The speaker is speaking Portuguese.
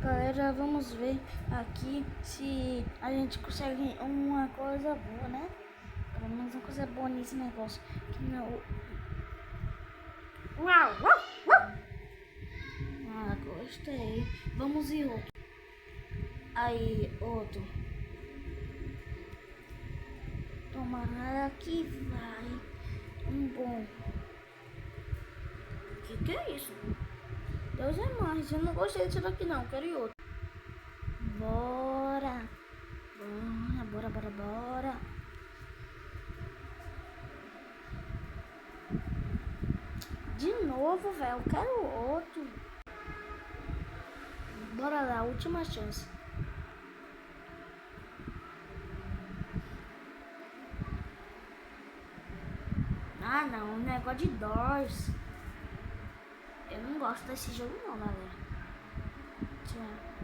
Galera, vamos ver aqui se a gente consegue uma coisa boa, né? Pelo menos uma coisa boa nesse negócio. Que não... Uau, uau, uau. Ah, gostei. Vamos ir outro. Aí, outro. Tomara que vai um bom. Que é isso? Deus é mais. Eu não gostei disso daqui não. Quero ir outro. Bora. Bora, bora, bora, bora. De novo, velho. Eu quero outro. Bora lá, última chance. Ah, não. Negócio de Doors. Eu não gosto desse jogo não, galera. Tchau.